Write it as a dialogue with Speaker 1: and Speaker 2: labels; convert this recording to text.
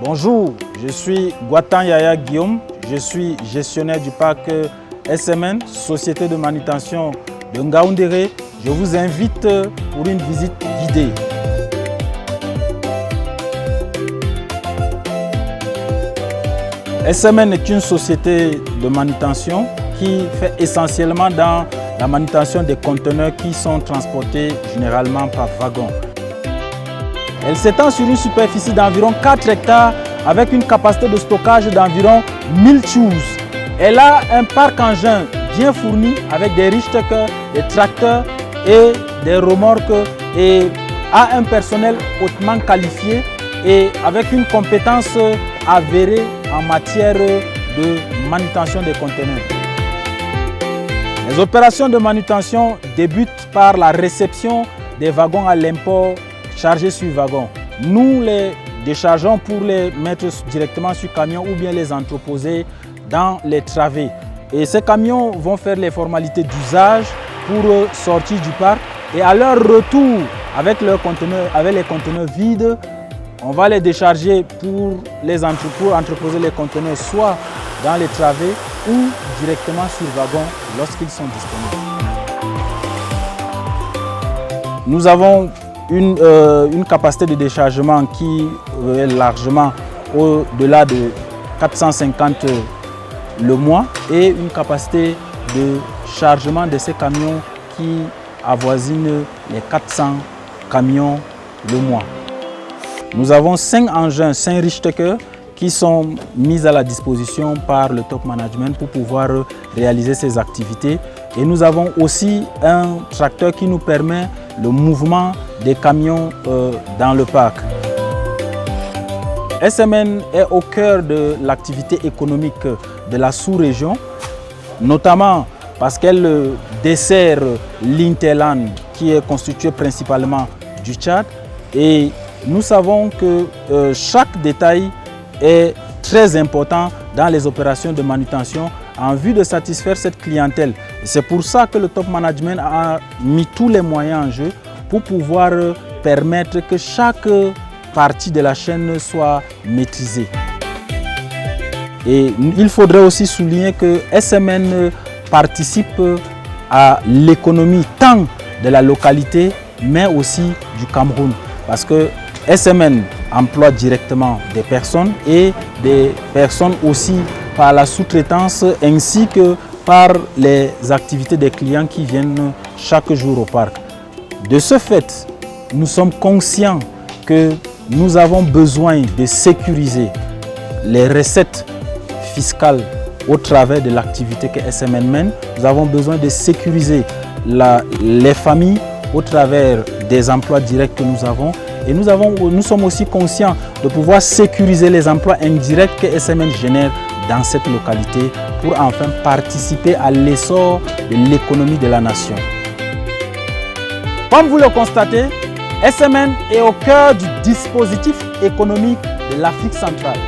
Speaker 1: Bonjour, je suis Guatan Yaya Guillaume, je suis gestionnaire du parc SMN, Société de manutention de Ngaoundéré. Je vous invite pour une visite guidée. SMN est une société de manutention qui fait essentiellement dans la manutention des conteneurs qui sont transportés généralement par wagon. Elle s'étend sur une superficie d'environ 4 hectares avec une capacité de stockage d'environ 1000 choses. Elle a un parc engin bien fourni avec des riches-tuckers, des tracteurs et des remorques et a un personnel hautement qualifié et avec une compétence avérée en matière de manutention des conteneurs. Les opérations de manutention débutent par la réception des wagons à l'import chargés sur wagon. Nous les déchargeons pour les mettre directement sur camion ou bien les entreposer dans les travées. Et ces camions vont faire les formalités d'usage pour sortir du parc. Et à leur retour avec les conteneurs vides, on va les décharger pour entreposer les conteneurs soit dans les travées ou directement sur wagon lorsqu'ils sont disponibles. Nous avons une capacité de déchargement qui est largement au-delà de 450 le mois et une capacité de chargement de ces camions qui avoisine les 400 camions le mois. Nous avons 5 engins, 5 riches-tuckers qui sont mis à la disposition par le top management pour pouvoir réaliser ces activités. Et nous avons aussi un tracteur qui nous permet le mouvement des camions dans le parc. SMN est au cœur de l'activité économique de la sous-région, notamment parce qu'elle dessert l'Interland qui est constitué principalement du Tchad. Et nous savons que chaque détail est très important dans les opérations de manutention en vue de satisfaire cette clientèle. C'est pour ça que le top management a mis tous les moyens en jeu pour pouvoir permettre que chaque partie de la chaîne soit maîtrisée. Et il faudrait aussi souligner que SMN participe à l'économie tant de la localité mais aussi du Cameroun. Parce que SMN emploie directement des personnes et des personnes aussi par la sous-traitance ainsi que par les activités des clients qui viennent chaque jour au parc. De ce fait, nous sommes conscients que nous avons besoin de sécuriser les recettes fiscales au travers de l'activité que SMN mène. Nous avons besoin de sécuriser les familles au travers des emplois directs que nous avons. Et nous sommes aussi conscients de pouvoir sécuriser les emplois indirects que SMN génère dans cette localité pour enfin participer à l'essor de l'économie de la nation. Comme vous le constatez, SMN est au cœur du dispositif économique de l'Afrique centrale.